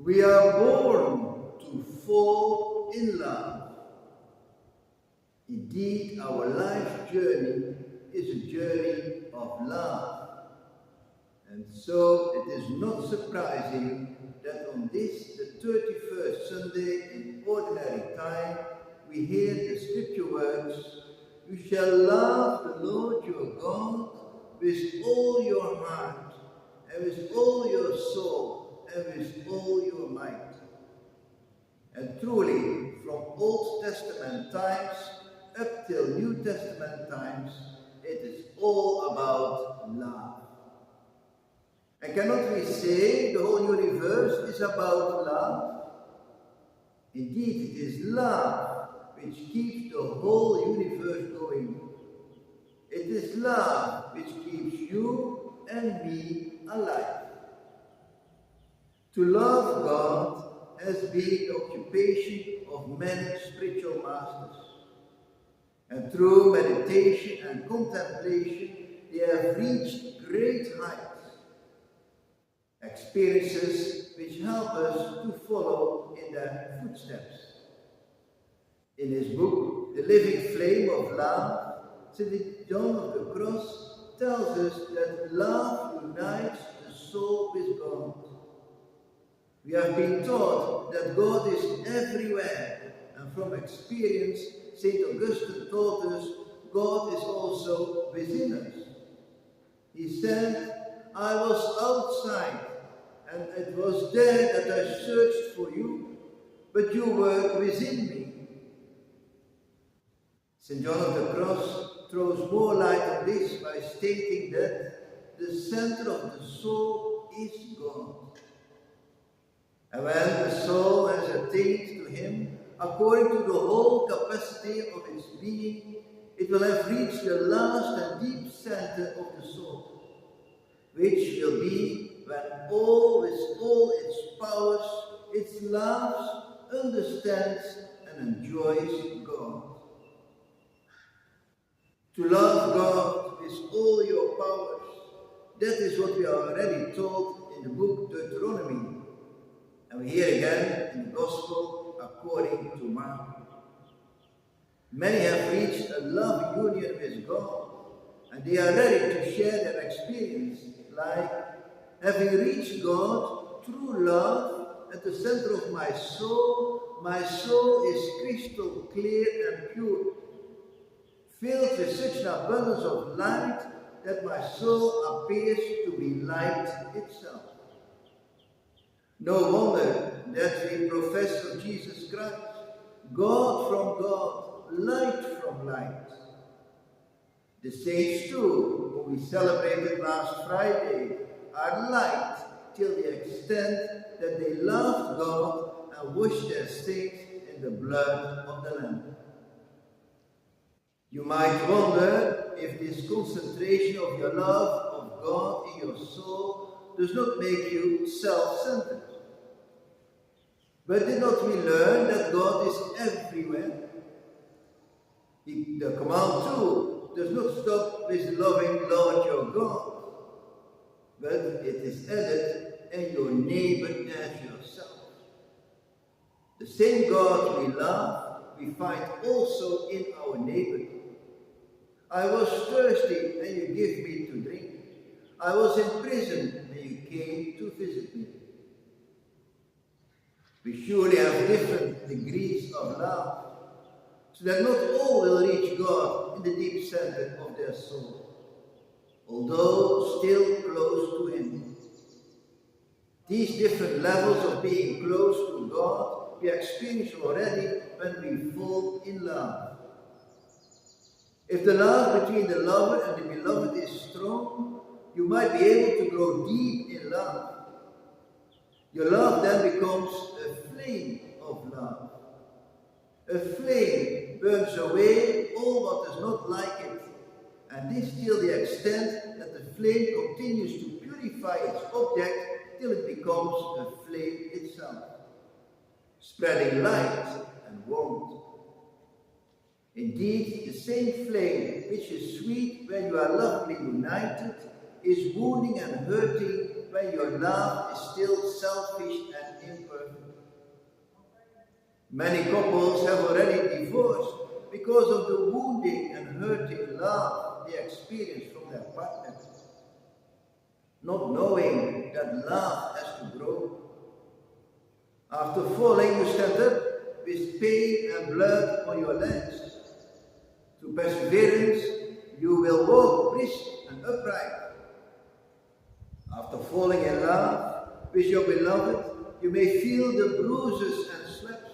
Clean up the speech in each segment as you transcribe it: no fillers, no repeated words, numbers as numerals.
We are born to fall in love. Indeed, our life journey is a journey of love. And so it is not surprising that on this, the 31st Sunday in ordinary time, we hear the scripture words, "You shall love the Lord your God with all your heart, and with all your soul, and with all your might." And truly, from Old Testament times up till New Testament times, it is all about love. And cannot we say the whole universe is about love? Indeed, it is love which keeps the whole universe going. It is love which keeps you and me alive. To love God has been the occupation of many spiritual masters. And through meditation and contemplation, they have reached great heights. Experiences which help us to follow in their footsteps. In his book, The Living Flame of Love, St. John of the Cross tells us that love unites the soul with God. We have been taught that God is everywhere, and from experience, St. Augustine taught us God is also within us. He said, "I was outside, and it was there that I searched for you, but you were within me." St. John of the Cross throws more light on this by stating that the center of the soul is God. And when the soul has attained to Him, according to the whole capacity of its being, it will have reached the last and deep center of the soul, which will be when all with all its powers, its loves, understands and enjoys God. To love God with all your powers, that is what we are already told in the book Deuteronomy. And we hear again in the Gospel according to Mark. Many have reached a love union with God, and they are ready to share their experience, like having reached God through love at the center of my soul is crystal clear and pure, filled with such an abundance of light that my soul appears to be light itself. No wonder that we profess of Jesus Christ, God from God, light from light. The saints too, whom we celebrated last Friday, are light till the extent that they loved God and washed their sins in the blood of the Lamb. You might wonder if this concentration of your love of God in your soul does not make you self-centered. But did not we learn that God is everywhere? The command too does not stop with loving Lord your God, but it is added, "and your neighbor as yourself." The same God we love, we find also in our neighbor. I was thirsty, and you gave me to drink. I was in prison, and you came to visit me. We surely have different degrees of love, so that not all will reach God in the deep center of their soul, although still close to Him. These different levels of being close to God we experience already when we fall in love. If the love between the lover and the beloved is strong, you might be able to grow deep in love. Your love then becomes a flame of love. A flame burns away all what is not like it, and this till the extent that the flame continues to purify its object till it becomes a flame itself, spreading light and warmth. Indeed, the same flame which is sweet when you are lovingly united is wounding and hurting when your love is still selfish and imperfect. Many couples have already divorced because of the wounding and hurting love they experience from their partners, not knowing that love has to grow. After falling, you stand up with pain and blood on your legs. Through perseverance, you will walk brisk and upright. After falling in love with your beloved, you may feel the bruises and slaps,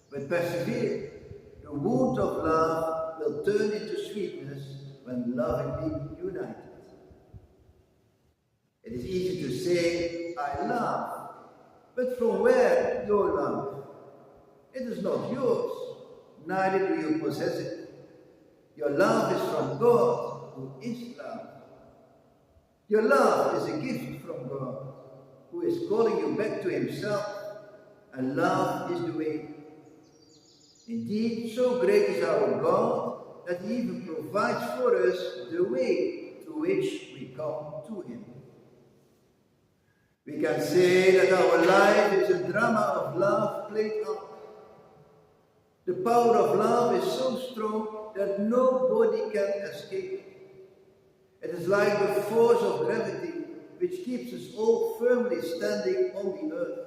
but persevere. The wound of love will turn into sweetness when lovingly united. It is easy to say, I love, but from where your love? It is not yours, neither do you possess it. Your love is from God, who is love. Your love is a gift from God, who is calling you back to himself, and love is the way. Indeed, so great is our God that he even provides for us the way through which we come to him. We can say that our life is a drama of love played out. The power of love is so strong that nobody can escape. It is like the force of gravity which keeps us all firmly standing on the earth.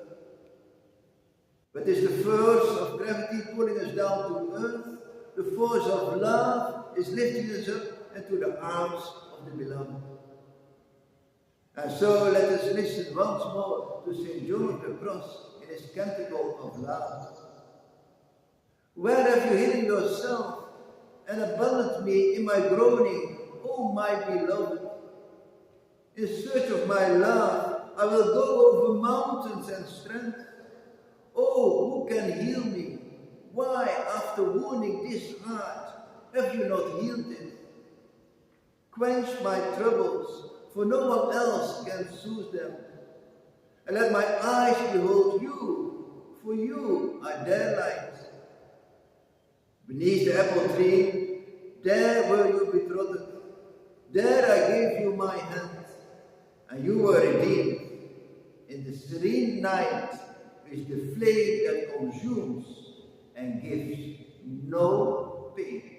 But is the force of gravity pulling us down to earth? The force of love is lifting us up into the arms of the beloved. And so let us listen once more to St. John of the Cross in his canticle of love. Where have you hidden yourself and abandoned me in my groaning, O my beloved? In search of my love, I will go over mountains and strength. Oh, who can heal me? Why, after wounding this heart, have you not healed it? Quench my troubles, for no one else can soothe them. And let my eyes behold you, for you are their light. Beneath the apple tree, there were you betrothed. There I gave you my hand, and you were redeemed. In the serene night, with the flame that consumes and gives no pain.